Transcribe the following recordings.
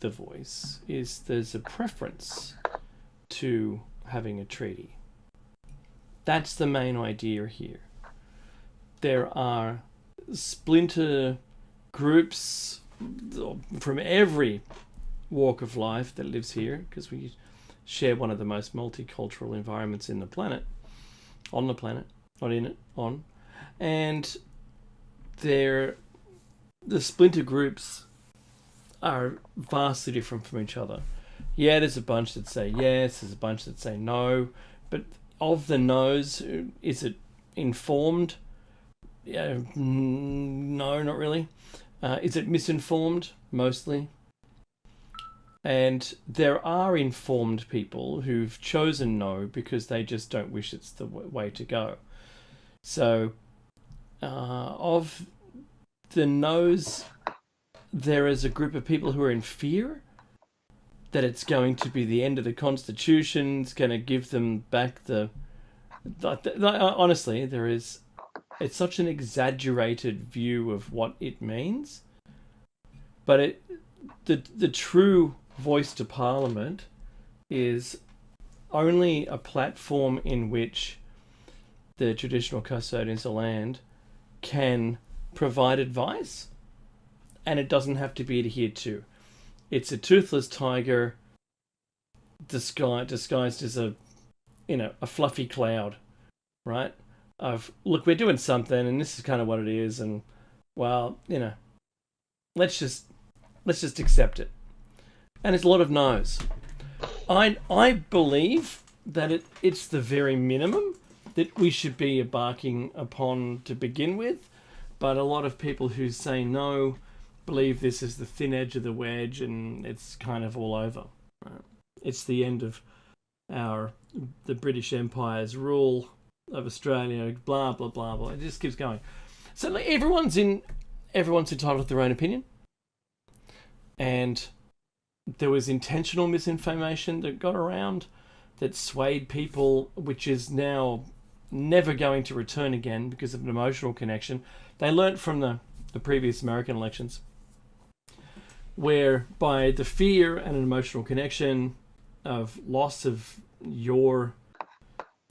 the voice is there's a preference to having a treaty. That's the main idea here. There are splinter groups from every walk of life that lives here, because we share one of the most multicultural environments in the planet, on the planet, not in it, on. And the splinter groups are vastly different from each other. Yeah, there's a bunch that say yes, there's a bunch that say no, but of the no's, is it informed? Yeah, no, not really. Is it misinformed? Mostly. And there are informed people who've chosen no because they just don't wish it's the way to go. So, of the no's, there is a group of people who are in fear that it's going to be the end of the Constitution. It's going to give them back the honestly, it's such an exaggerated view of what it means. But the true voice to Parliament is only a platform in which the traditional custodians of land can provide advice, and it doesn't have to be adhered to. It's a toothless tiger disguised as a fluffy cloud, right? Of, look, we're doing something, and this is kind of what it is, and well, let's just accept it. And it's a lot of no's. I believe that it's the very minimum that we should be embarking upon to begin with, but a lot of people who say no believe this is the thin edge of the wedge, and it's kind of all over. Right? It's the end of the British Empire's rule of Australia, blah blah blah blah. It just keeps going. So like, everyone's entitled to their own opinion, and there was intentional misinformation that got around that swayed people, which is now never going to return again because of an emotional connection. They learnt from the previous American elections, where by the fear and an emotional connection of loss of your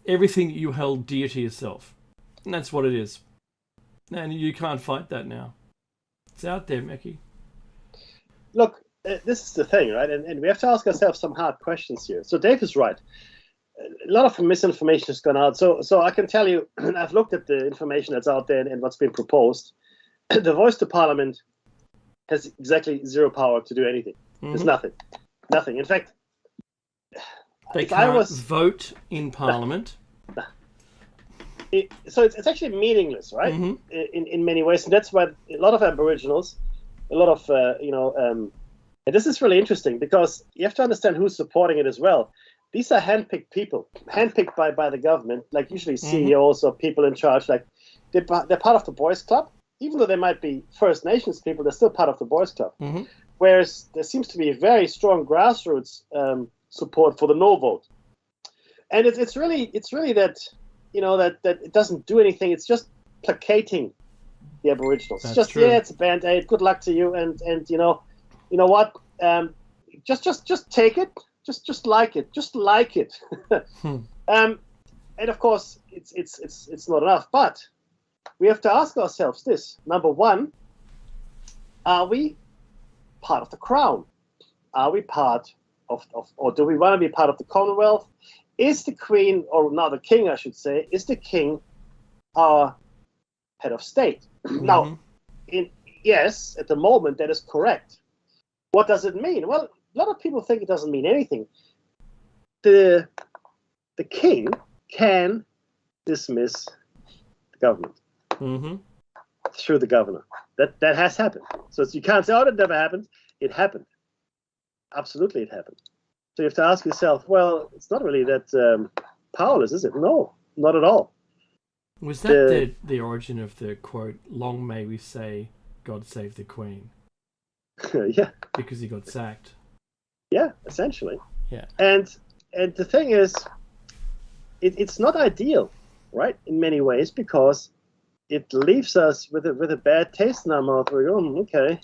everything that you held dear to yourself. And that's what it is. And you can't fight that now. It's out there, Mickey. Look, this is the thing, right? And we have to ask ourselves some hard questions here. So Dave is right. A lot of misinformation has gone out. So I can tell you, I've looked at the information that's out there and what's been proposed. The voice to Parliament has exactly zero power to do anything. Mm-hmm. There's nothing. In fact, they can't vote in Parliament. So it's actually meaningless, right? Mm-hmm. In many ways, and that's why a lot of Aboriginals, a lot of and this is really interesting because you have to understand who's supporting it as well. These are handpicked people, handpicked by the government, like usually CEOs or people in charge. Like they're part of the Boys Club, even though they might be First Nations people, they're still part of the Boys Club. Mm-hmm. Whereas there seems to be a very strong grassroots support for the no vote, and it's really that that it doesn't do anything. It's just placating the Aboriginals. That's it's just true. Yeah, it's a band-aid. Good luck to you, and you know what? Just take it. Just like it. And of course, it's not enough. But we have to ask ourselves this: number one, are we part of the Crown? Are we part of or do we want to be part of the Commonwealth? Is the Queen, or now the King, I should say, is the King our head of state? Mm-hmm. Now, yes, at the moment that is correct. What does it mean? Well, a lot of people think it doesn't mean anything. The King can dismiss the government through the governor. That has happened. So you can't say, oh, that never happened. It happened. Absolutely, it happened. So you have to ask yourself, well, it's not really that powerless, is it? No, not at all. Was that the origin of the quote, "Long may we say, God save the Queen"? Yeah. Because he got sacked. Yeah, essentially. Yeah. And the thing is, it's not ideal, right? In many ways, because it leaves us with a bad taste in our mouth. We go, okay.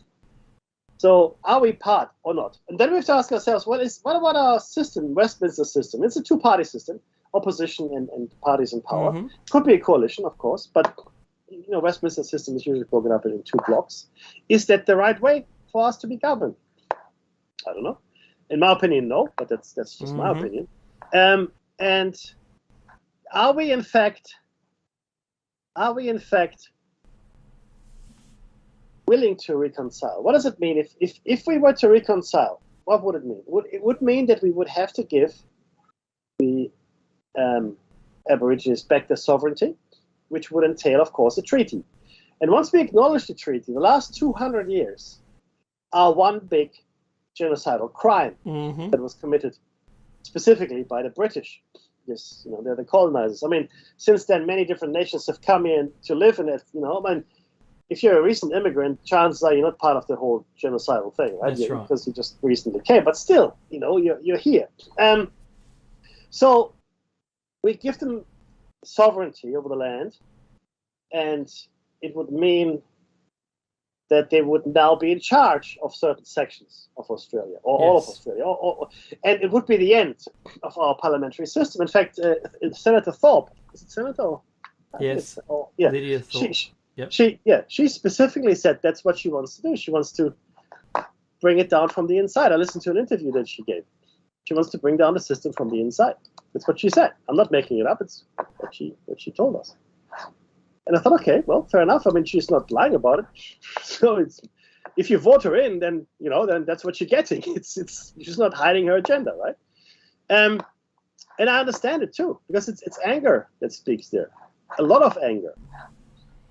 So are we part or not? And then we have to ask ourselves, what about our system, Westminster system? It's a two-party system, opposition and parties in power. Mm-hmm. Could be a coalition, of course, but Westminster system is usually broken up in two blocks. Is that the right way for us to be governed? I don't know. In my opinion, no, but that's just my opinion. And are we in fact willing to reconcile? What does it mean if we were to reconcile? What would it mean? It would mean that we would have to give the Aborigines back their sovereignty, which would entail, of course, a treaty. And once we acknowledge the treaty, the last 200 years are one big genocidal crime that was committed specifically by the British. Yes, they're the colonizers. I mean, since then, many different nations have come in to live in it. If you're a recent immigrant, chances are you're not part of the whole genocidal thing, right? That's right. Because you just recently came. But still, you're here. So we give them sovereignty over the land, and it would mean that they would now be in charge of certain sections of Australia, or all of Australia, and it would be the end of our parliamentary system. In fact, Senator Thorpe, is it Senator? Yes. Yeah. Lydia Thorpe. She specifically said that's what she wants to do. She wants to bring it down from the inside. I listened to an interview that she gave. She wants to bring down the system from the inside. That's what she said. I'm not making it up. It's what she told us. And I thought, okay, well, fair enough. I mean, she's not lying about it. So if you vote her in, then then that's what you're getting. She's not hiding her agenda, right? And I understand it too, because it's anger that speaks there, a lot of anger,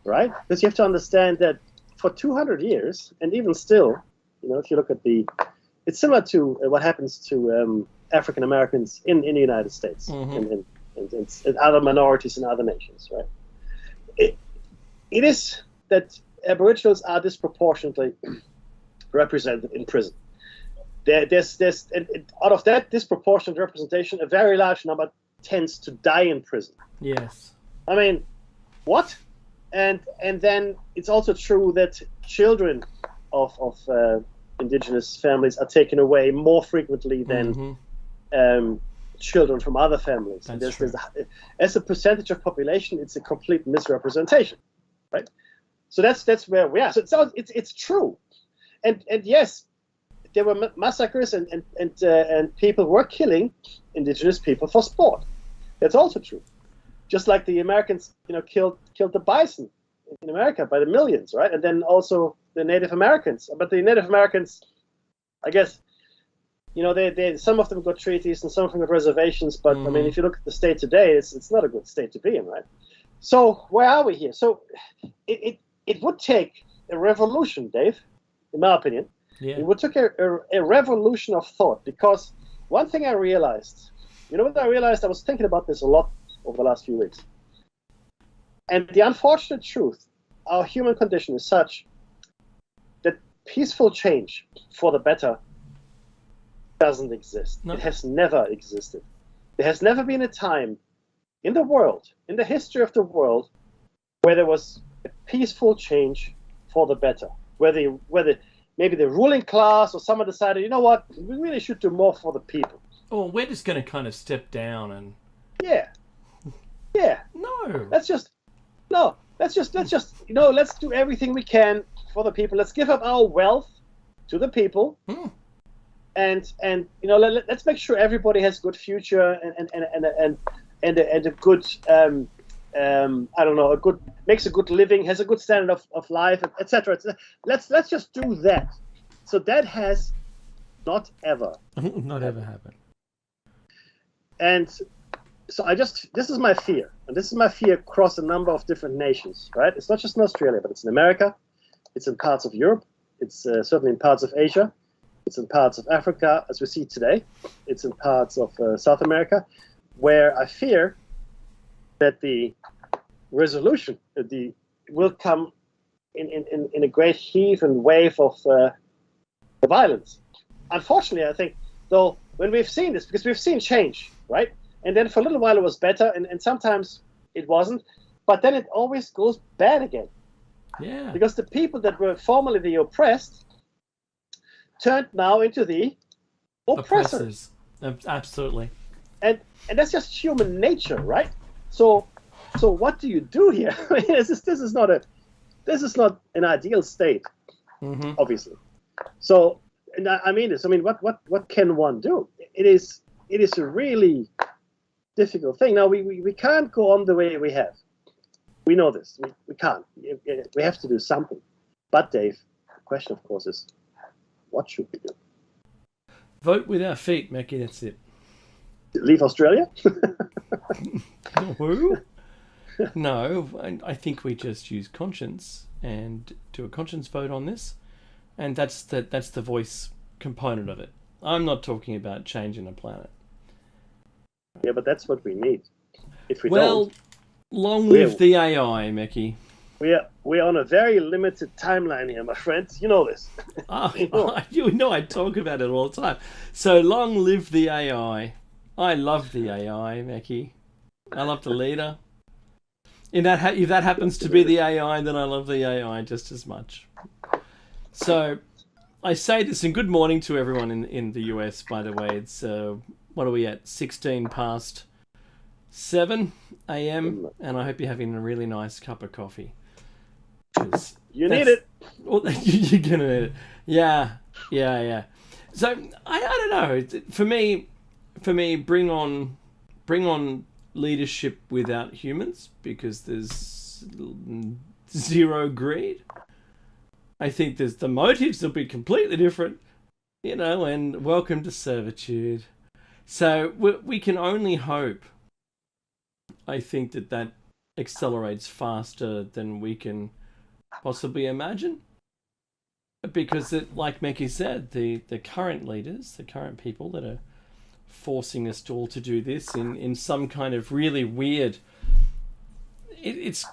right? Because you have to understand that for 200 years, and even still, if you look at it's similar to what happens to African Americans in the United States and other minorities in other nations, right? It is that Aboriginals are disproportionately represented in prison. There's out of that disproportionate representation, a very large number tends to die in prison. Yes. I mean, what? And then it's also true that children of Indigenous families are taken away more frequently than children from other families. And as a percentage of population, it's a complete misrepresentation, right? So that's where we are. So it's true, and yes, there were massacres and people were killing Indigenous people for sport. That's also true. Just like the Americans, killed the bison in America by the millions, right? And then also the Native Americans. But the Native Americans, I guess, they some of them got treaties and some of them got reservations. But I mean, if you look at the state today, it's not a good state to be in, right? So where are we here? So it would take a revolution, Dave, in my opinion. Yeah. It would take a revolution of thought, because one thing I realized, what I realized? I was thinking about this a lot over the last few weeks. And the unfortunate truth, our human condition is such that peaceful change for the better doesn't exist. No. It has never existed. There has never been a time in the world, in the history of the world, where there was a peaceful change for the better. Whether maybe the ruling class or someone decided, you know what, we really should do more for the people. Oh, we're just going to kind of step down and... Yeah. No. Let's just let's do everything we can for the people. Let's give up our wealth to the people. And let's make sure everybody has a good future and a good makes a good living, has a good standard of life, etc. Let's just do that. So that has not ever happened. And so this is my fear, and this is my fear across a number of different nations, right? It's not just in Australia, but it's in America, it's in parts of Europe, it's certainly in parts of Asia, it's in parts of Africa, as we see today, it's in parts of South America, where I fear that the resolution will come in a great heave and wave of violence. Unfortunately, I think, though, when we've seen this, because we've seen change, right? And then for a little while it was better, and sometimes it wasn't, but then it always goes bad again. Yeah. Because the people that were formerly the oppressed turned now into the oppressors. Absolutely. And that's just human nature, right? So what do you do here? I mean, this is not an ideal state, obviously. So, and I mean this. I mean, what can one do? It is a really difficult thing. Now we can't go on the way we have. We know this. We can't. We have to do something. But Dave, the question, of course, is what should we do? Vote with our feet, Mackie. That's it. Leave Australia? Who? No, I think we just use conscience and do a conscience vote on this, and that's the voice component of it. I'm not talking about changing the planet. Yeah, but that's what we need. If we don't, long live the AI, Mackie. We're on a very limited timeline here, my friends. You know this. You know I talk about it all the time. So long live the AI. I love the AI, Mackie. I love the leader. If that happens to be the AI, then I love the AI just as much. So I say this, and good morning to everyone in the US, by the way. It's, what are we at? 16 past 7 a.m. And I hope you're having a really nice cup of coffee. You need it. Well, you're going to need it. Yeah. So I don't know. For me, bring on leadership without humans, because there's zero greed. I think the motives will be completely different, and welcome to servitude. So we can only hope, I think, that accelerates faster than we can possibly imagine. Because, like Mackie said, the current leaders, the current people that are forcing us all to do this in some kind of really weird... It's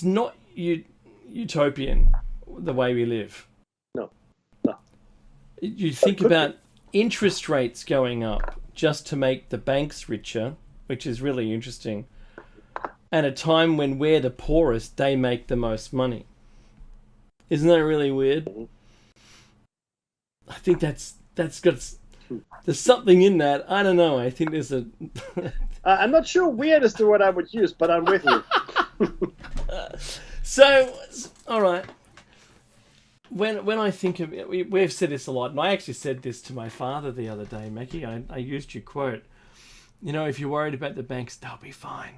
not utopian, the way we live. No. You think about interest rates going up just to make the banks richer, which is really interesting. At a time when we're the poorest, they make the most money. Isn't that really weird? I think that's got... There's something in that. I don't know. I think there's a... I'm not sure weird is the word I would use, but I'm with you. So, all right. When I think of it, we've said this a lot, and I actually said this to my father the other day, Mackie. I used your quote. If you're worried about the banks, they'll be fine.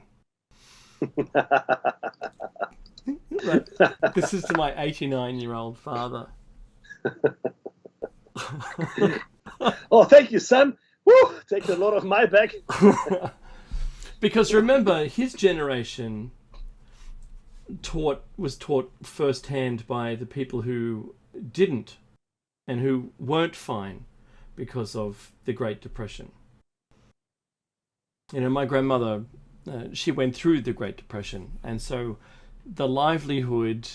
Right. This is to my 89-year-old father. Oh, thank you, son. Woo! Take a lot of my back. Because remember, his generation was taught firsthand by the people who didn't and who weren't fine because of the Great Depression. My grandmother, she went through the Great Depression, and so the livelihood,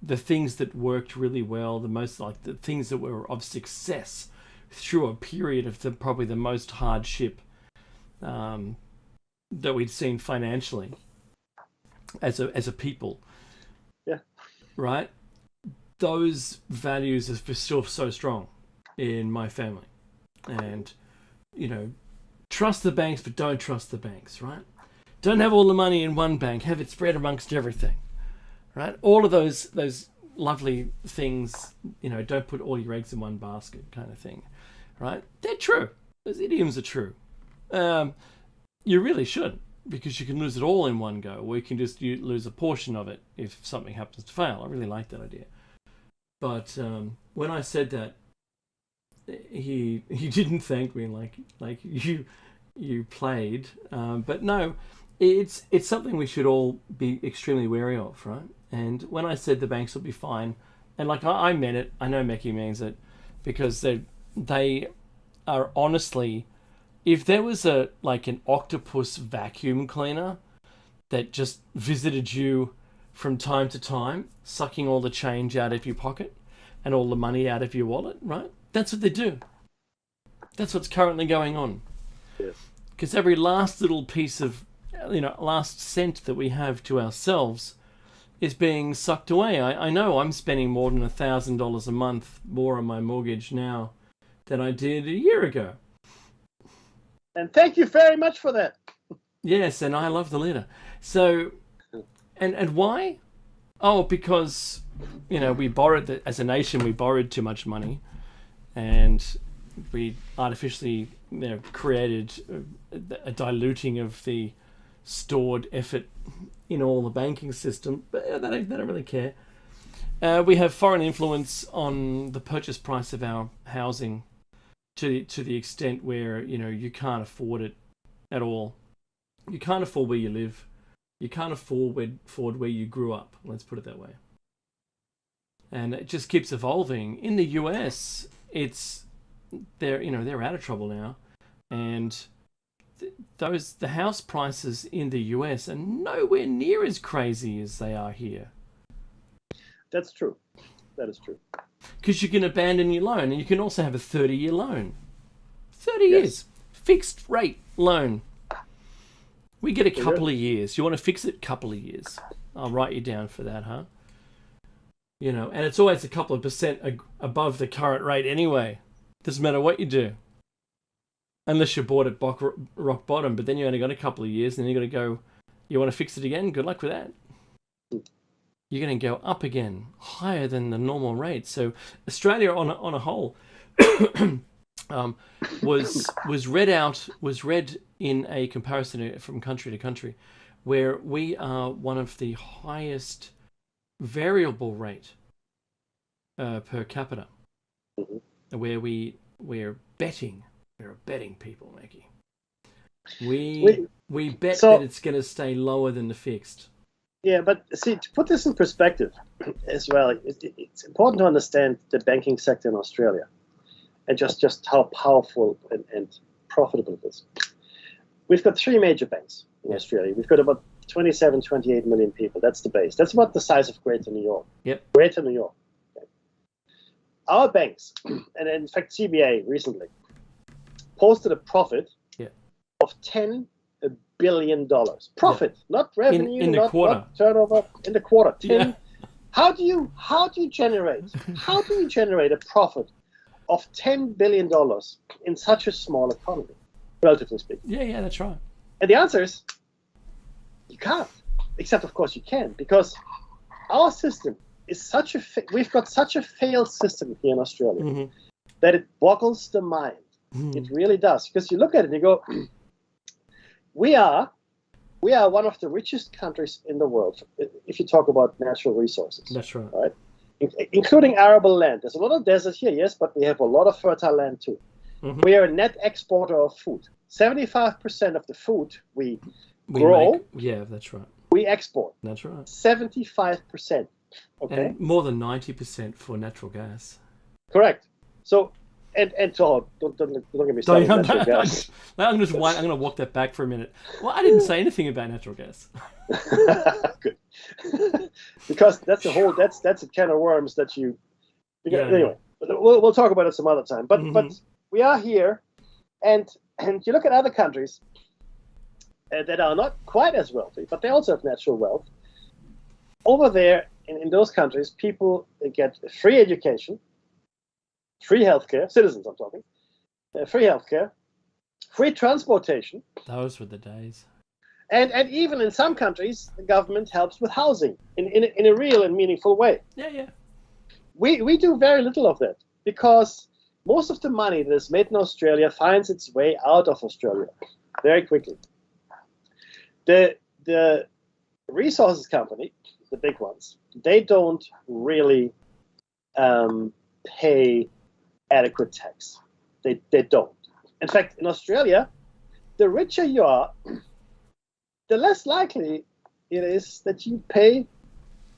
the things that worked really well, the things that were of success through a period of probably the most hardship that we'd seen financially as a people. Yeah. Right? Those values are still so strong in my family. And, trust the banks, but don't trust the banks, right? Don't have all the money in one bank. Have it spread amongst everything, right? All of those lovely things, don't put all your eggs in one basket kind of thing, right? They're true. Those idioms are true. You really should, because you can lose it all in one go, or you can just lose a portion of it if something happens to fail. I really like that idea. But when I said that, he didn't thank me like you played. But no, it's something we should all be extremely wary of, right? And when I said the banks will be fine, and I meant it. I know Mackie means it, because they are honestly, if there was an octopus vacuum cleaner that just visited you from time to time, sucking all the change out of your pocket and all the money out of your wallet, right? That's what they do. That's what's currently going on. Because every last little piece of, last cent that we have to ourselves is being sucked away. I know I'm spending more than $1,000 a month more on my mortgage now than I did a year ago. And thank you very much for that. Yes, and I love the leader. So, and why? Oh, because, we borrowed, as a nation, we borrowed too much money, and we artificially, created a diluting of the stored effort in all the banking system. But they don't really care. We have foreign influence on the purchase price of our housing to the extent where, you can't afford it at all. You can't afford where you live. You can't afford where you grew up. Let's put it that way. And it just keeps evolving. In the US, they're out of trouble now, and the house prices in the US are nowhere near as crazy as they are here. That's true. That is true. Because you can abandon your loan, and you can also have a 30-year loan. 30 years. Fixed rate loan. We get a couple of years. You want to fix it? Couple of years. I'll write you down for that, huh? And it's always a couple of percent above the current rate anyway. Doesn't matter what you do. Unless you bought at rock bottom, but then you only got a couple of years, and then you're going to go, you want to fix it again? Good luck with that. You're going to go up again, higher than the normal rate. So Australia on a whole was read in a comparison from country to country, where we are one of the highest variable rate per capita, where we're betting. We're a betting people, Maggie. We bet that it's going to stay lower than the fixed. Yeah, but see, to put this in perspective as well, it's important to understand the banking sector in Australia and just how powerful and profitable it is. We've got three major banks in Australia. We've got about 27, 28 million people. That's the base. That's about the size of Greater New York. Yep. Greater New York. Okay. Our banks, and in fact CBA recently, posted a profit of $10 billion. Profit, not revenue, in the quarter. Not turnover. In the quarter. How do you generate a profit of $10 billion in such a small economy, relatively speaking? Yeah, that's right. And the answer is you can't. Except, of course, you can, because our system is we've got such a failed system here in Australia that it boggles the mind. It really does, because you look at it and you go, we are one of the richest countries in the world if you talk about natural resources. That's right. Right? Including arable land. There's a lot of desert here, yes, but we have a lot of fertile land too. We are a net exporter of food. 75% of the food we grow, that's right. we export. That's right. 75%. Okay. And more than 90% for natural gas. Correct. So, don't get me started on natural gas. I'm going to walk that back for a minute. Well, I didn't say anything about natural gas. Good. Because that's a can of worms that you. Anyway, we'll talk about it some other time. But we are here, and you look at other countries that are not quite as wealthy, but they also have natural wealth. Over there, in those countries, people get free education, free healthcare, citizens I'm talking, free healthcare, free transportation. Those were the days. And even in some countries, the government helps with housing in a real and meaningful way. Yeah. We do very little of that, because most of the money that is made in Australia finds its way out of Australia very quickly. The resources company, the big ones, they don't really pay adequate tax. They don't. In fact, in Australia, the richer you are, the less likely it is that you pay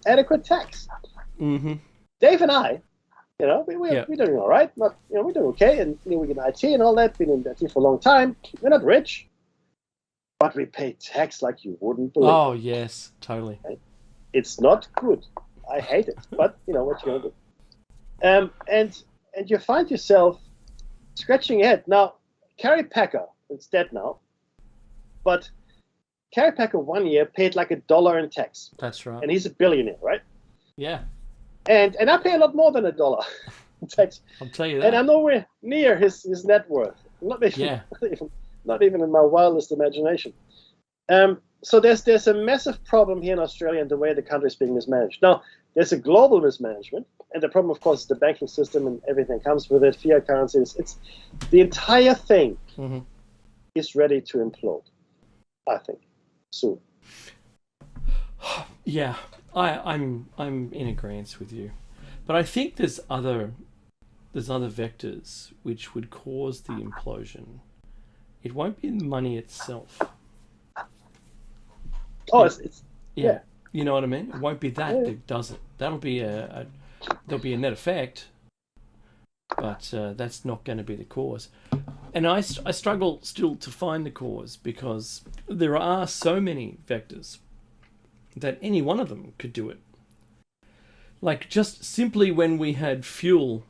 adequate tax. Dave and I, we're doing all right. We're doing okay, and we get IT and all that. Been in IT for a long time. We're not rich, but we pay tax like you wouldn't believe. Oh yes, totally. Right? It's not good. I hate it, but what you gonna do? And you find yourself scratching your head. Now, Carrie Packer is dead now, but Gary Packer 1 year paid like $1 in tax, That's right. and he's a billionaire, right? Yeah, And I pay a lot more than $1 in tax, I'll tell you that. and I'm nowhere near his net worth. Not even, Yeah. not even in my wildest imagination. So there's a massive problem here in Australia and the way the country is being mismanaged. Now, there's a global mismanagement, and the problem, of course, is the banking system and everything comes with it, fiat currencies. It's the entire thing is ready to implode, I think, soon. Yeah, I'm in agreement with you, but I think there's other vectors which would cause the implosion. It won't be the money itself. Oh, it's yeah. You know what I mean? It won't be that does it. That'll be there'll be a net effect, but that's not going to be the cause. And I struggle still to find the cause because there are so many vectors that any one of them could do it. Like just simply when we had fuel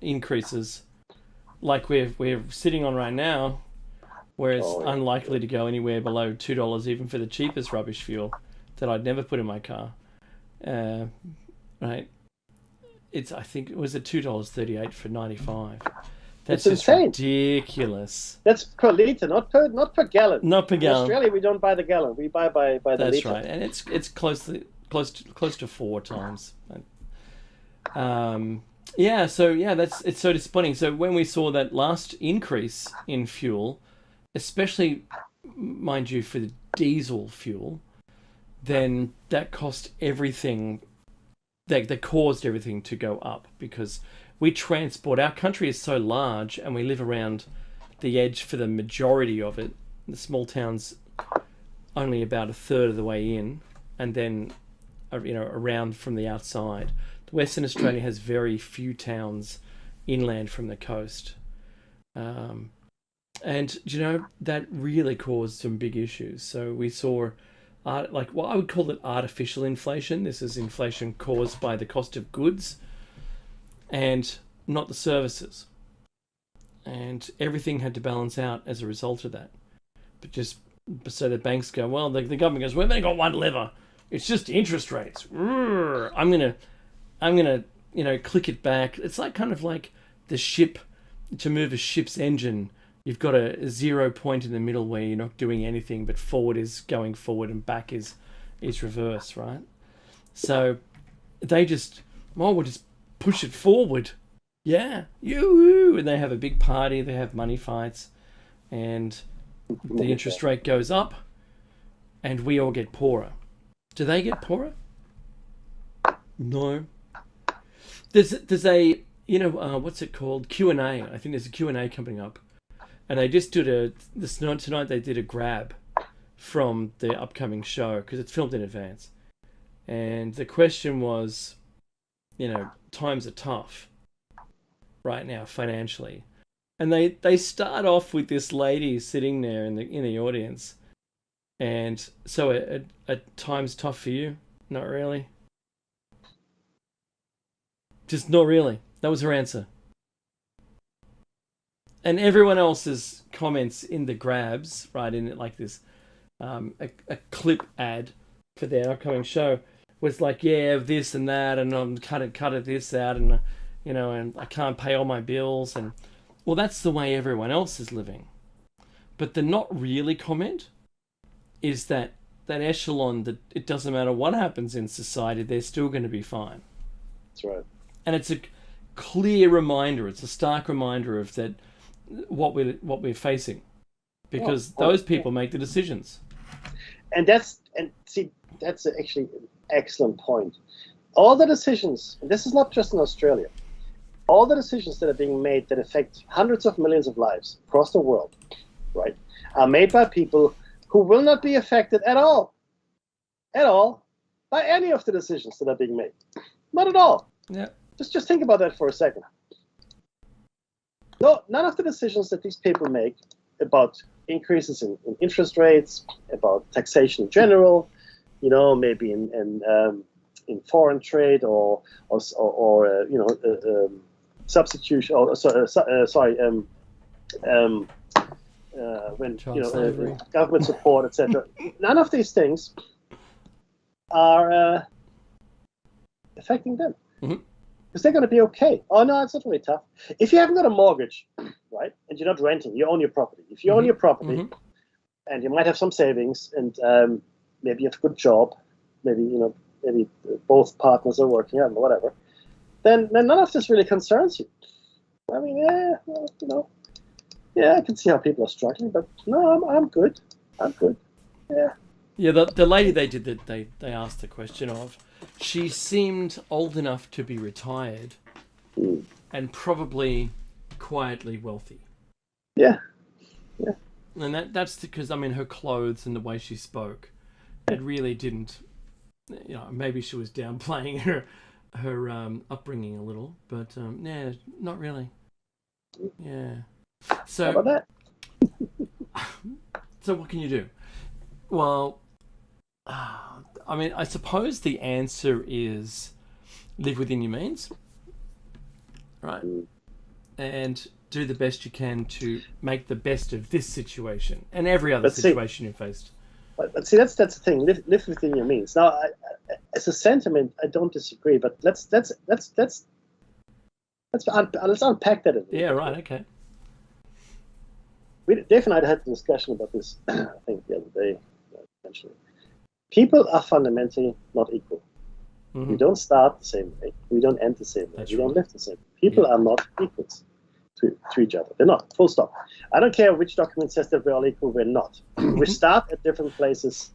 increases, like we're sitting on right now, where it's unlikely to go anywhere below $2 even for the cheapest rubbish fuel that I'd never put in my car. Right? I think it was at $2.38 for 95. That's it's insane. Ridiculous. That's per liter, not per gallon. Not per gallon. In Australia, we don't buy the gallon. We buy by the liter. That's right, and it's close to 4 times. It's so disappointing. So when we saw that last increase in fuel, especially, mind you, for the diesel fuel, then that cost everything. That caused everything to go up because we transport. Our country is so large, and we live around the edge for the majority of it. The small towns, only about a third of the way in, and then, around from the outside. Western Australia has very few towns inland from the coast. And, that really caused some big issues. So we saw, I would call it artificial inflation. This is inflation caused by the cost of goods and not the services. And everything had to balance out as a result of that. But just so the banks go, well, the government goes, we've only got one lever. It's just interest rates. I'm gonna click it back. It's kind of like the ship. To move a ship's engine, you've got a 0 point in the middle where you're not doing anything, but forward is going forward and back is reverse, right? So we'll just push it forward. Yeah, yoo-hoo! And they have a big party. They have money fights, and the interest rate goes up, and we all get poorer. Do they get poorer? No. There's a what's it called, Q&A. I think there's a Q&A coming up, and they just did tonight. They did a grab from the upcoming show because it's filmed in advance, and the question was, times are tough right now financially, and they start off with this lady sitting there in the audience, and so a times tough for you? Not really. Just not really. That was her answer. And everyone else's comments in the grabs, right, in it like this, a clip ad for their upcoming show was like, yeah, this and that, and I'm cut this out, and and I can't pay all my bills, and well, that's the way everyone else is living. But the not really comment is that echelon that it doesn't matter what happens in society, they're still going to be fine. That's right. And it's a clear reminder. It's a stark reminder of that what we're facing, because those people make the decisions. And that's actually an excellent point. All the decisions, and this is not just in Australia, all the decisions that are being made that affect hundreds of millions of lives across the world, right, are made by people who will not be affected at all by any of the decisions that are being made. Not at all. Yeah. Just think about that for a second. No, none of the decisions that these people make about increases in interest rates, about taxation in general, maybe in foreign trade or substitution, or when Child slavery. government support, etc. None of these things are affecting them because they're going to be okay. Oh no, it's not really tough. If you haven't got a mortgage, right, and you're not renting, you own your property. If you own your property, and you might have some savings, and maybe you have a good job, maybe both partners are working or whatever, then none of this really concerns you. I mean, I can see how people are struggling, but no, I'm good. I'm good. Yeah. Yeah, the lady they asked the question of, she seemed old enough to be retired and probably quietly wealthy. Yeah. Yeah. And that's because, I mean, her clothes and the way she spoke, it really didn't, maybe she was downplaying her upbringing a little, but yeah, not really. Yeah. So, how about that? So what can you do? Well, I mean, I suppose the answer is live within your means, right? And do the best you can to make the best of this situation and every other situation you faced. But see, that's the thing. Live within your means. Now, as a sentiment, I don't disagree. But let's unpack that a bit. Yeah, right. Okay. Dave and I had a discussion about this, I think, the other day. Eventually, people are fundamentally not equal. We don't start the same way. We don't end the same way. We don't live the same way. People are not equals to each other. They're not. Full stop. I don't care which document says that we're all equal. We're not. We start at different places,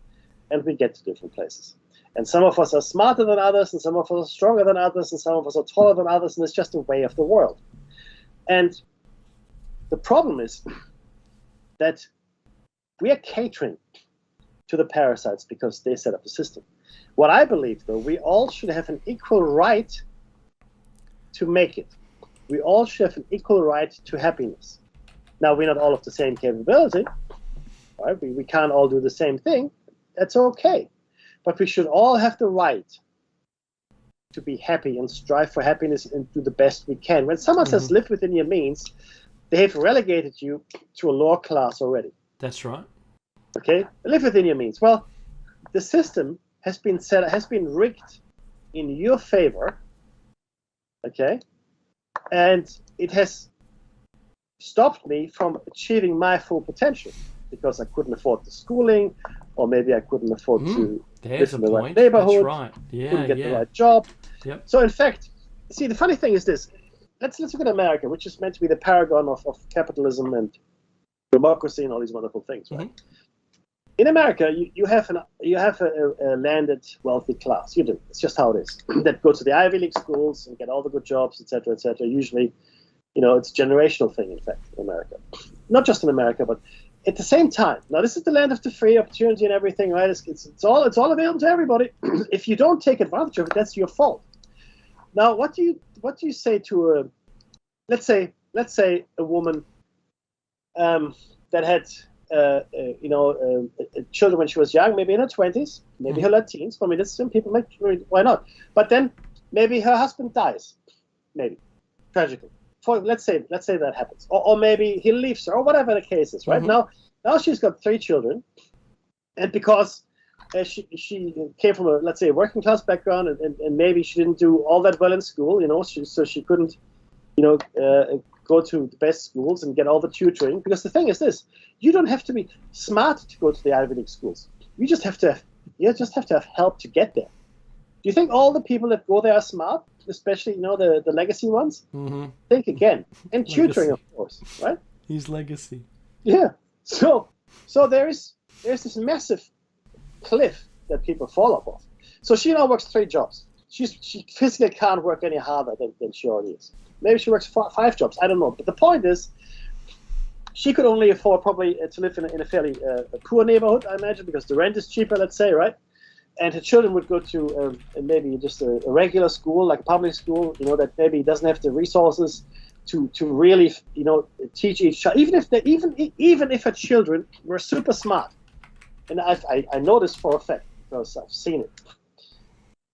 and we get to different places. And some of us are smarter than others, and some of us are stronger than others, and some of us are taller than others, and it's just a way of the world. And the problem is that we are catering to the parasites because they set up the system. What I believe, though, we all should have an equal right to make it. We all should have an equal right to happiness. Now, we're not all of the same capability, right? We can't all do the same thing. That's okay. But we should all have the right to be happy and strive for happiness and do the best we can. When someone says live within your means, they have relegated you to a lower class already. That's right. Okay? Live within your means. Well, the system has been rigged in your favor, okay? And it has stopped me from achieving my full potential because I couldn't afford the schooling, or maybe I couldn't afford to live in the right neighborhood, that's right. couldn't get the right job. Yep. So in fact, see, the funny thing is this. Let's look at America, which is meant to be the paragon of capitalism and democracy and all these wonderful things, right? In America, you have a landed wealthy class. You do. It's just how it is. That go to the Ivy League schools and get all the good jobs, etc., etc. Usually, it's a generational thing. In fact, in America, not just in America, but at the same time. Now, this is the land of the free opportunity and everything, right? It's all available to everybody. If you don't take advantage of it, that's your fault. Now, what do you say to let's say a woman that had children when she was young, maybe in her 20s, maybe her late teens. I mean, that's some people make. Why not? But then maybe her husband dies, maybe tragically. Let's say that happens, or maybe he leaves her, or whatever the case is. Right now she's got 3 children, and because she came from a working class background, and maybe she didn't do all that well in school, so she couldn't, go to the best schools and get all the tutoring. Because the thing is this: you don't have to be smart to go to the Ivy League schools. You just have to have help to get there. Do you think all the people that go there are smart, especially the legacy ones? Think again. And tutoring, of course, right? He's legacy. Yeah. So there's this massive cliff that people fall off of. So she now works 3 jobs. She physically can't work any harder than she already is. Maybe she works 5 jobs. I don't know. But the point is, she could only afford probably to live in a fairly poor neighborhood, I imagine, because the rent is cheaper, let's say, right? And her children would go to maybe just a regular school, like a public school, that maybe doesn't have the resources to really, teach each child. Even if her children were super smart, and I know this for a fact because I've seen it.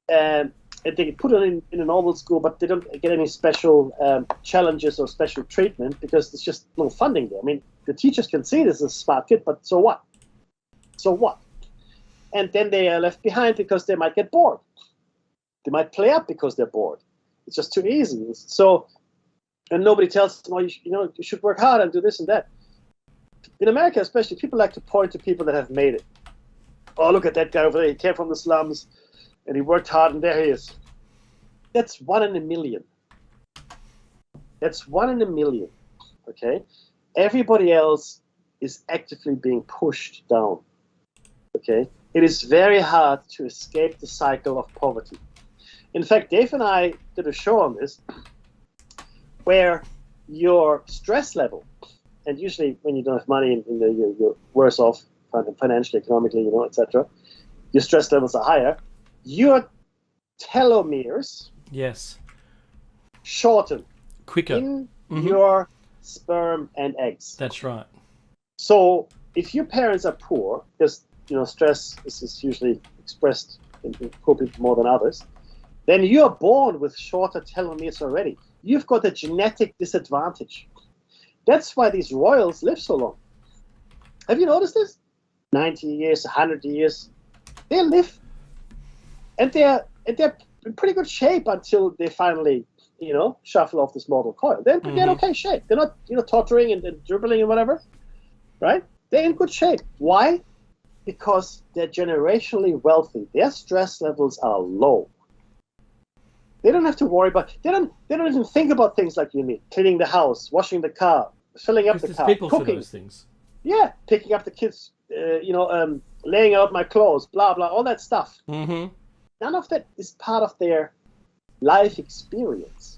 And and they put it in a normal school, but they don't get any special challenges or special treatment because there's just no funding there. I mean, the teachers can see this is a smart kid, but so what? So what? And then they are left behind because they might get bored. They might play up because they're bored. It's just too easy. So, and nobody tells them, oh, you should work hard and do this and that. In America, especially, people like to point to people that have made it. Oh, look at that guy over there. He came from the slums, and he worked hard, and there he is. That's 1 in a million. That's 1 in a million. Okay? Everybody else is actively being pushed down. Okay? It is very hard to escape the cycle of poverty. In fact, Dave and I did a show on this where your stress level, and usually when you don't have money, you're worse off financially, economically, etc. Your stress levels are higher. Your telomeres shorten quicker in your sperm and eggs. That's right. So if your parents are poor, because stress is usually expressed in poor people more than others, then you are born with shorter telomeres already. You've got a genetic disadvantage. That's why these royals live so long. Have you noticed this? 90 years, 100 years, they live, and they're in pretty good shape until they finally, shuffle off this mortal coil. They're in okay shape. They're not, tottering and dribbling and whatever, right? They're in good shape. Why? Because they're generationally wealthy. Their stress levels are low. They don't have to worry about. They don't even think about things like you need cleaning the house, washing the car, filling up the car, people cooking. For those things. Yeah, picking up the kids, laying out my clothes, blah blah, all that stuff. Mm-hmm. None of that is part of their life experience.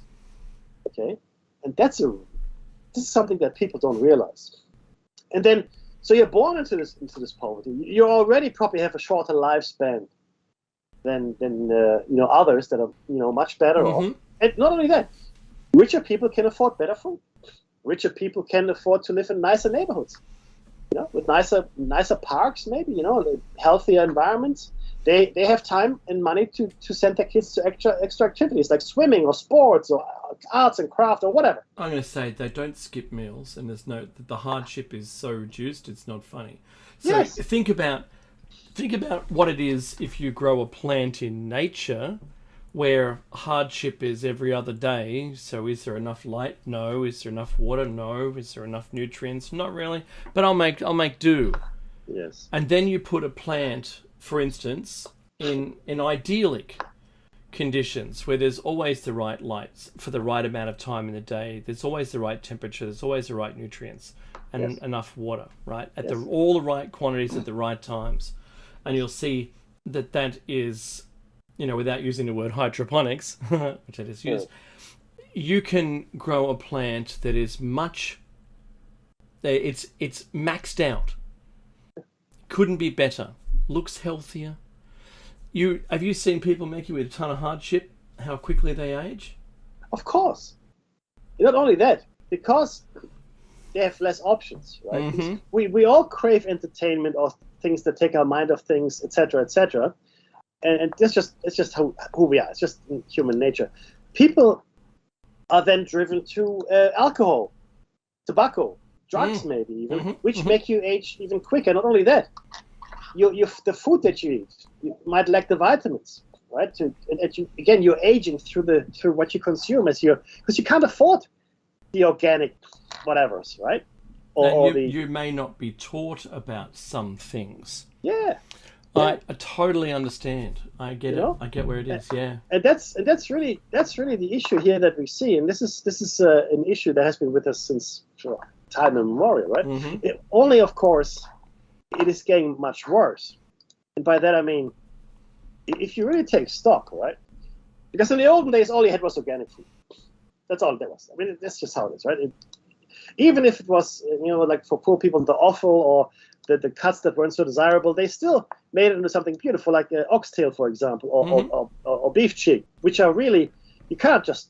Okay, and this is something that people don't realize. And then, so you're born into this poverty. You already probably have a shorter lifespan than others that are much better off. And not only that, richer people can afford better food. Richer people can afford to live in nicer neighborhoods, with nicer parks, maybe, healthier environments. They have time and money to send their kids to extra activities like swimming or sports or arts and craft or whatever. I'm going to say they don't skip meals, and the hardship is so reduced it's not funny. So yes. Think about what it is if you grow a plant in nature where hardship is every other day. So is there enough light? No. Is there enough water? No. Is there enough nutrients? Not really. But I'll make do. Yes. And then you put a plant, for instance, in idyllic conditions where there's always the right lights for the right amount of time in the day. There's always the right temperature. There's always the right nutrients and enough water, right? At all the right quantities at the right times. And you'll see that is, without using the word hydroponics, which I just used, you can grow a plant that is it's maxed out. Couldn't be better. Looks healthier. Have you seen people making with a ton of hardship, how quickly they age? Of course. Not only that, because they have less options, right? Mm-hmm. We all crave entertainment or things that take our mind off things, etc., etc. And it's just who we are. It's just human nature. People are then driven to alcohol, tobacco, drugs, maybe even, which make you age even quicker. Not only that, the food that you eat, you might lack the vitamins, right? You're aging through what you consume because you can't afford the organic whatevers, right? You may not be taught about some things. Yeah. I totally understand. I get it. I get where it is. Yeah. And that's really the issue here that we see, and this is an issue that has been with us since time immemorial, right? Mm-hmm. Only, of course, it is getting much worse, and by that I mean, if you really take stock, right? Because in the olden days, all you had was organic food. That's all there was. I mean, that's just how it is, right? Even if it was, like for poor people, the offal or the cuts that weren't so desirable, they still made it into something beautiful, like oxtail, for example, or beef cheek, which are really, you can't just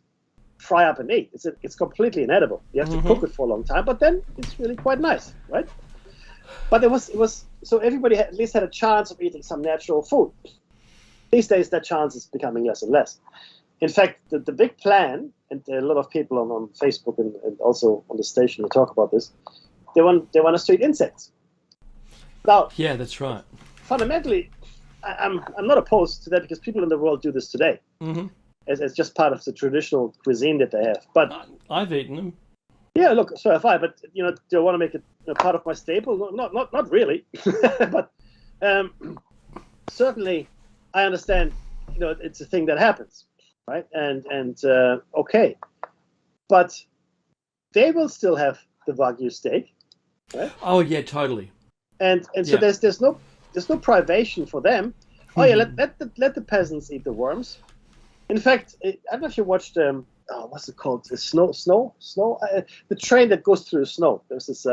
fry up and eat. It's completely inedible. You have to cook it for a long time, but then it's really quite nice, right? But it was so everybody at least had a chance of eating some natural food. These days, that chance is becoming less and less. In fact, the big plan, and a lot of people on Facebook and also on the station, they talk about this. They want us to eat insects. Now, Yeah, that's right. fundamentally, I'm not opposed to that because people in the world do this today, as just part of the traditional cuisine that they have. But I've eaten them. yeah, look, so have I. But do I want to make it part of my staple? Not really. But certainly, I understand. It's a thing that happens, right? And okay, but they will still have the Wagyu steak, right? Oh yeah, totally. And so there's no privation for them. Oh yeah, let the peasants eat the worms. In fact, I don't know if you watched what's it called? The snow. The train that goes through the snow. There's this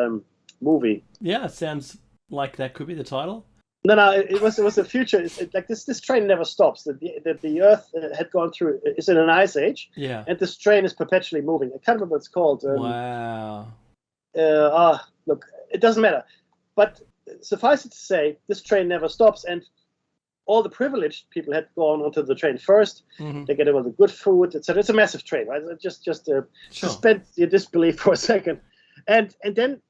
movie. Yeah, it sounds like that could be the title. No, it was a future. It's like this train never stops. The Earth had gone through. It's in an ice age. Yeah. And this train is perpetually moving. I can't remember what it's called. Wow. Look, it doesn't matter. But suffice it to say, this train never stops, and all the privileged people had gone onto the train first. They get all the good food, etc. It's a massive train, right? Just suspend your disbelief for a second. And then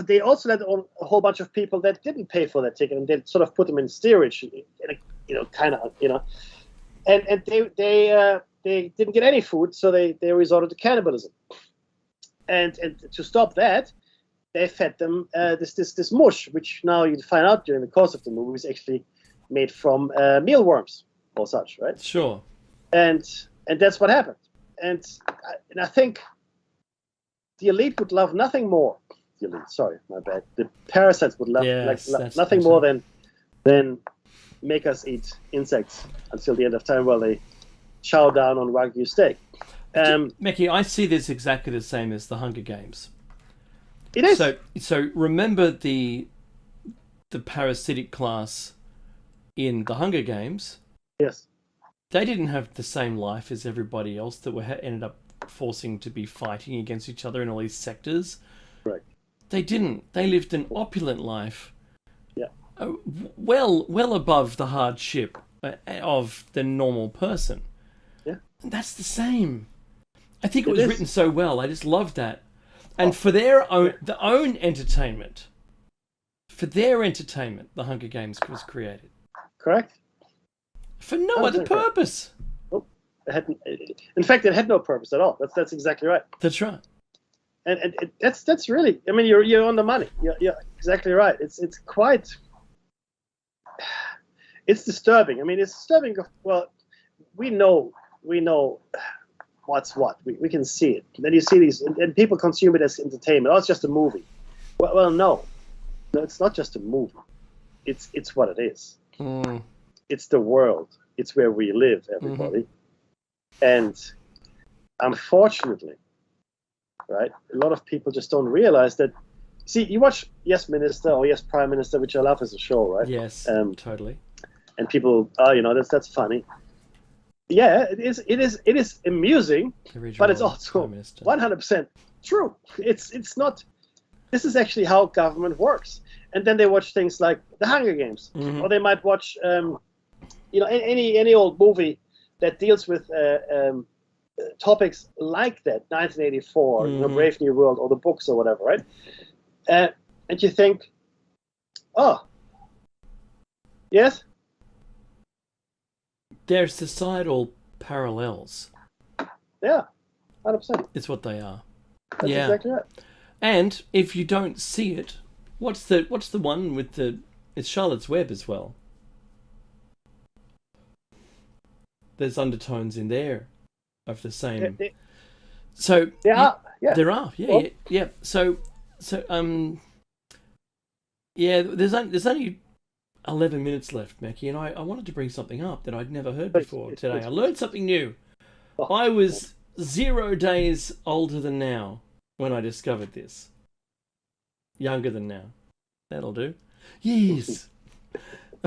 they also let on a whole bunch of people that didn't pay for that ticket, and they sort of put them in steerage, and they didn't get any food, so they resorted to cannibalism. And to stop that, they fed them this mush, which now you find out during the course of the movie is actually made from mealworms or such, right? Sure. And that's what happened. And I think the elite would love nothing more. The elite, sorry, my bad. The parasites would love nothing more than make us eat insects until the end of time while they chow down on Wagyu steak. Mickey, I see this exactly the same as the Hunger Games. It is. So remember the parasitic class in the Hunger Games? Yes. They didn't have the same life as everybody else that ended up forcing to be fighting against each other in all these sectors. Right. They didn't. They lived an opulent life. Yeah. Well above the hardship of the normal person. Yeah. And that's the same. I think it was written so well. I just loved that. And for their own entertainment, the Hunger Games was created. Correct. For no other purpose. Nope. In fact, it had no purpose at all. That's exactly right. That's right. And that's really. I mean, you're on the money. You're exactly right. It's quite. It's disturbing. I mean, it's disturbing. Well, we know what's what. We can see it. And then you see these, and people consume it as entertainment. Oh, it's just a movie. Well, no, it's not just a movie. It's what it is. It's the world. It's where we live, everybody. And unfortunately, right, a lot of people just don't realize that. See, you watch Yes Minister or Yes Prime Minister, which I love as a show, right? Yes, totally. And people, that's funny. Yeah, it is amusing, but it's also 100% true. It's not. This is actually how government works. And then they watch things like The Hunger Games, or they might watch, any old movie that deals with topics like that, 1984, Brave New World, or the books or whatever, right? And you think, oh, yes. They're societal parallels. Yeah, 100%. It's what they are. That's exactly right. And if you don't see it, what's the one with it's Charlotte's Web as well. There's undertones in there of the same. There are. Yeah. So there's only 11 minutes left, Mackie, and I wanted to bring something up that I'd never heard before today. I learned something new. I was 0 days older than now when I discovered this. Younger than now. That'll do. Yes.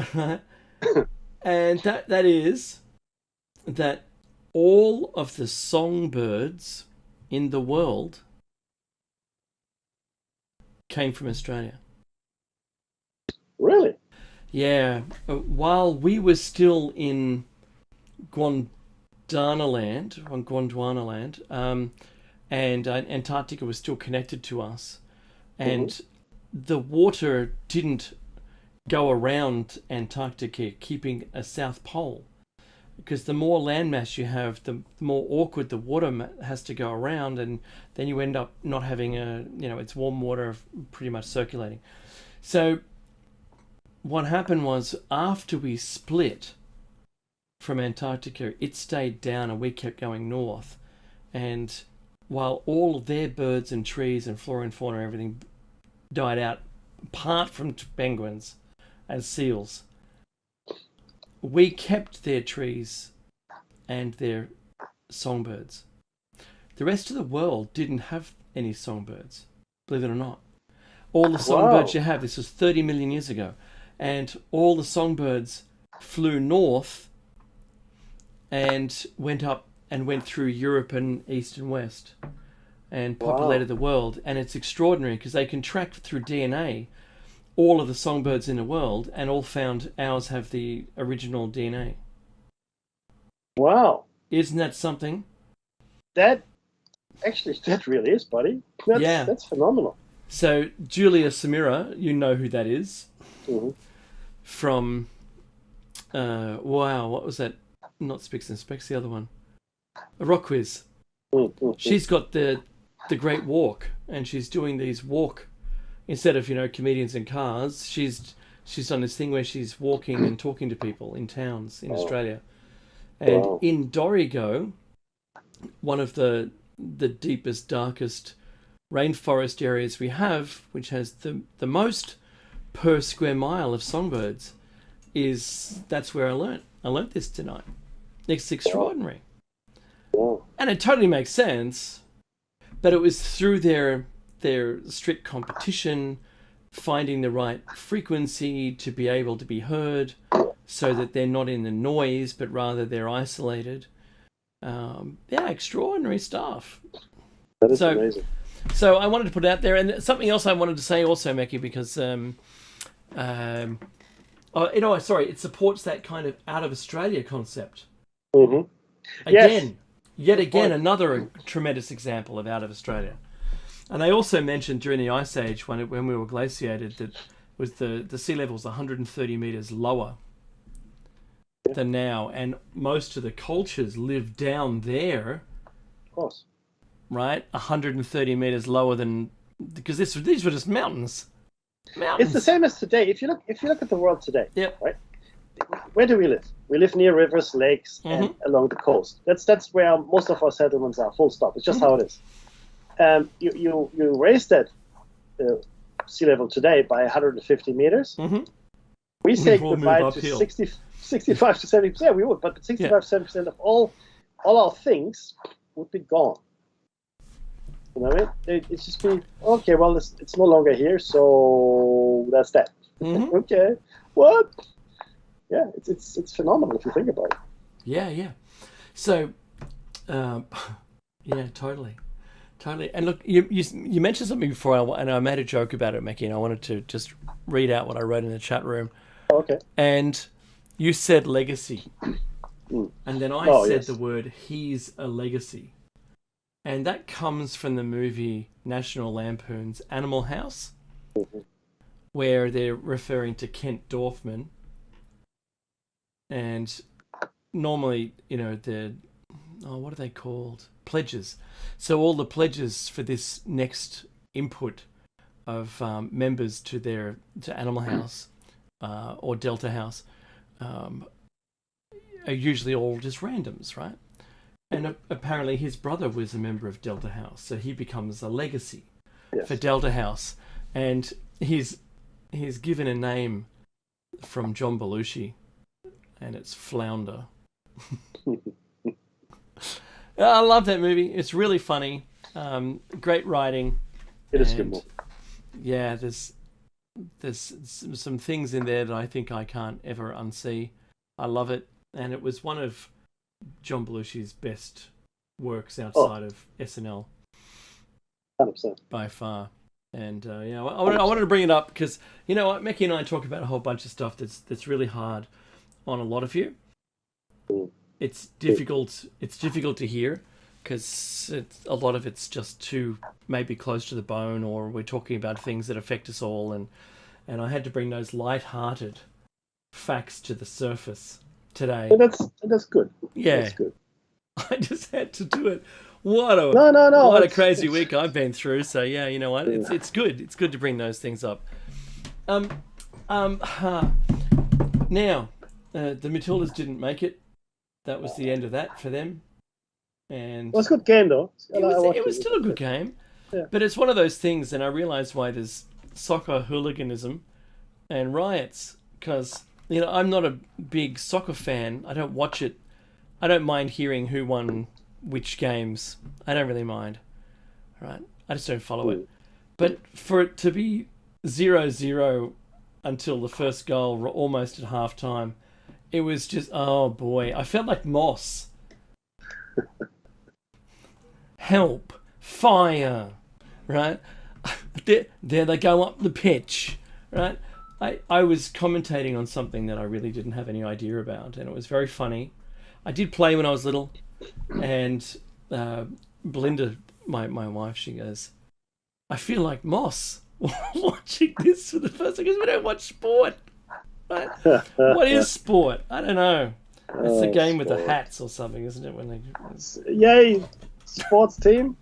And that is that all of the songbirds in the world came from Australia. Really? Yeah. While we were still in Gondwanaland, and Antarctica was still connected to us, Hmm. and the water didn't go around Antarctica, keeping a south pole. Because the more landmass you have, the more awkward the water has to go around, and then you end up not having it's warm water pretty much circulating. So what happened was after we split from Antarctica, it stayed down and we kept going north. And while all of their birds and trees and flora and fauna and everything died out, apart from penguins and seals, we kept their trees and their songbirds. The rest of the world didn't have any songbirds, believe it or not. All the songbirds Wow. you have, this was 30 million years ago, and all the songbirds flew north and went through Europe and East and West and Wow. populated the world. And it's extraordinary because they can track through DNA all of the songbirds in the world, and all found ours have the original DNA. Wow. Isn't that something? That actually that really is, buddy. That's Yeah. that's phenomenal. So Julia Samira, you know who that is Hmm. from. Wow, what was that? Not Spicks and Specks, the other one. A Rock Quiz. Hmm. She's got the Great Walk, and she's doing these walk instead of comedians in cars. She's done this thing where she's walking and talking to people in towns in Oh, Australia. And wow. in Dorrigo, one of the deepest, darkest rainforest areas we have, which has the most per square mile of songbirds, that's where I learnt. I learnt this tonight. It's Wow. extraordinary, Wow. and it totally makes sense. But it was through their strict competition, finding the right frequency to be able to be heard, so that they're not in the noise, but rather they're isolated. Yeah, extraordinary stuff. That is So, amazing. so I wanted to put it out there, and something else I wanted to say also, Mackie, because sorry, it supports that kind of out of Australia concept. Hmm. Yes. Again, yet Good again, point. another tremendous example of out of Australia. And they also mentioned during the Ice Age, when we were glaciated, that was the sea level was 130 meters lower Yeah, than now, and most of the cultures live down there, of course. right, 130 meters lower than, because these were just mountains, It's the mountains. same as today. If you look at the world today, Yep. right? Where do we live? We live near rivers, lakes, and Mhm. along the coast. That's where most of our settlements are. Full stop. It's just Mhm. how it is. You raise that uh, sea level today by 150 meters. Mhm. We We say will move goodbye to uphill. 60, 65 to 70%. Yeah, we would, but Yeah. 65 to 70% of all our things would be gone. You know what I mean? It's just be okay. Well, it's no longer here, so that's that. Mhm. Okay, what? Yeah, it's phenomenal if you think about it. Yeah. Yeah. So, um, yeah, totally. Totally. And look, you mentioned something before, and I made a joke about it, Mackie, and I wanted to just read out what I wrote in the chat room. Okay. And you said legacy, Mm. and then I Oh said the yes. word "he's a legacy," and that comes from the movie National Lampoon's Animal House, Mhm. where they're referring to Kent Dorfman, and normally, what are they called? Pledges. So all the pledges for this next input of members to Animal House or Delta House um, are usually all just randoms, right? And apparently his brother was a member of Delta House, so he becomes a legacy for Yes. Delta House, and he's given a name from John Belushi, and it's Flounder. I love that movie. It's really funny, great writing, It is a good and movie. yeah, there's some things in there that I think I can't ever unsee. I love it, and it was one of John Belushi's best works Oh, outside of SNL 100%. by far. And I wanted to bring it up because you know what, Mickey and I talk about a whole bunch of stuff that's really hard on a lot of you. It's difficult. It's difficult to hear because a lot of it's just too maybe close to the bone, or we're talking about things that affect us all, and I had to bring those light-hearted facts to the surface today. And that's good. Yeah, That's good. I just had to do it. What a No. what a crazy week I've been through. So yeah, you know what? It's good. It's good to bring those things up. Now, the Matildas didn't make it. That was the end of that for them. And It was a good game, though. it was still a good game. Yeah. But it's one of those things, and I realised why there's soccer hooliganism and riots. Because, you know, I'm not a big soccer fan. I don't watch it. I don't mind hearing who won which games. I don't really mind. Right? I just don't follow it. But for it to be 0-0 until the first goal, almost at half time, it was just, oh boy. I felt like Moss. Help. Fire. Right? There they go up the pitch. Right? I was commentating on something that I really didn't have any idea about, and it was very funny. I did play when I was little, and Belinda, my wife, she goes, I feel like Moss watching this for the first time because we don't watch sport. Right? What is sport? I don't know. It's the game with the hats or something, isn't it? When they Yay, sports team.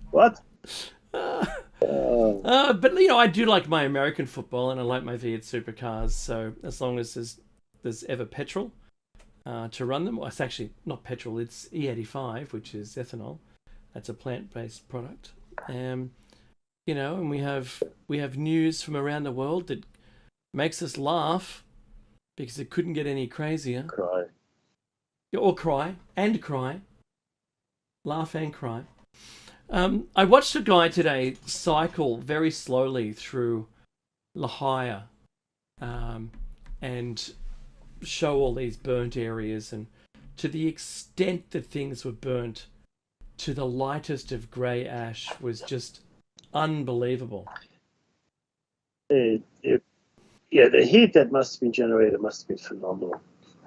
What? But you know, I do like my American football, and I like my V8 supercars. So as long as there's ever petrol to run them, well, it's actually not petrol; it's E85, which is ethanol. That's a plant-based product. You know, and we have news from around the world that makes us laugh because it couldn't get any crazier. Cry. Or cry and cry, laugh and cry. I watched a guy today cycle very slowly through La Haya and show all these burnt areas, and to the extent that things were burnt to the lightest of grey ash was just unbelievable. Yeah, the heat that must have been generated must have been phenomenal.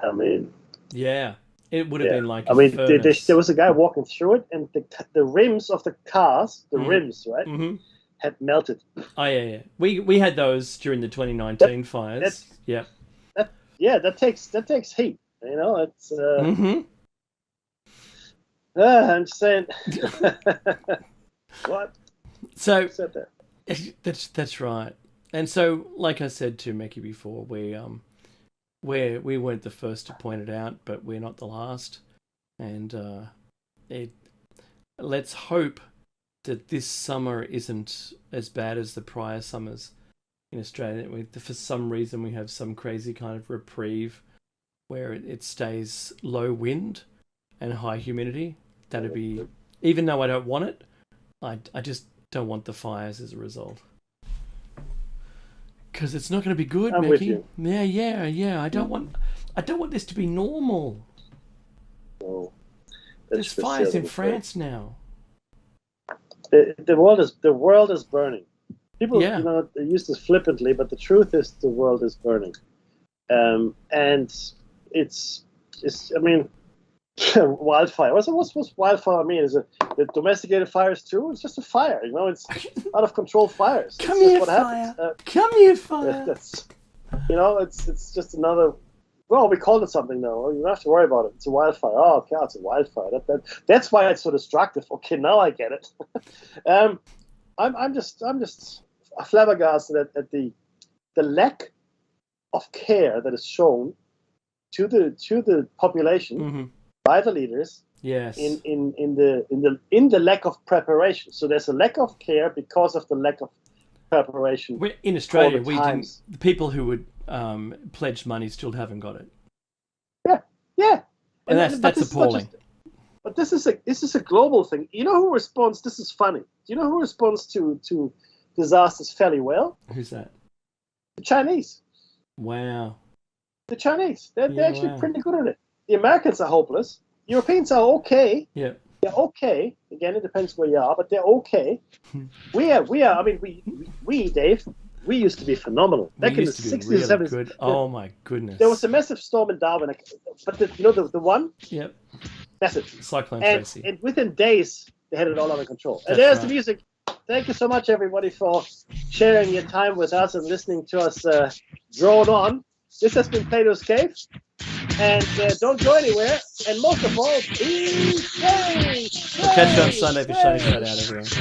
I mean, yeah, it would have been like there was a guy walking through it, and the rims of the cars, rims, right, had melted. Oh yeah. We had those during the 2019 fires. That takes heat. You know, it's. I'm just saying. What? So Who said that? that's right. And so, like I said to Mickey before, we weren't the first to point it out, but we're not the last. And let's hope that this summer isn't as bad as the prior summers in Australia. For some reason, we have some crazy kind of reprieve where it stays low wind and high humidity. That'd be, even though I don't want it, I just don't want the fires as a result. Because it's not going to be good, I'm Mickey. with you. Yeah. I don't want this to be normal. No, There's fires in France now. The world is burning. People, you know, they use this flippantly, but the truth is the world is burning. And it's I mean, wildfire. What's wildfire mean? Is it the domesticated fires too? It's just a fire, you know. It's out of control fires. Come here, fire. Come here, fire. You know, it's just another. Well, we called it something now. You don't have to worry about it. It's a wildfire. Oh, okay, it's a wildfire. That's why it's so destructive. Okay, now I get it. I'm just flabbergasted at the lack of care that is shown to the population by the leaders. Yes. In the lack of preparation. So there's a lack of care because of the lack of preparation. In Australia, the people who would pledge money still haven't got it. Yeah. And that's appalling. But this is a global thing. You know who responds? This is funny. Do you know who responds to disasters fairly well? Who's that? The Chinese. Wow. The Chinese. They're actually pretty good at it. The Americans are hopeless. Europeans are okay. Yeah. The They're okay. Again, it depends where you are, but they're okay. We are. I mean, we Dave. We used to be phenomenal back in the 60s really and 70s. good. Oh my goodness! There was a massive storm in Darwin, but the one. Yep. Massive. Cyclone Tracy. And within days, they had it all under control. And That's there's right. the music. Thank you so much, everybody, for sharing your time with us and listening to us drone on. This has been Plato's Cave. And don't go anywhere. And most of all, be safe. We'll catch you on Sunday for Shining Side Out, everyone.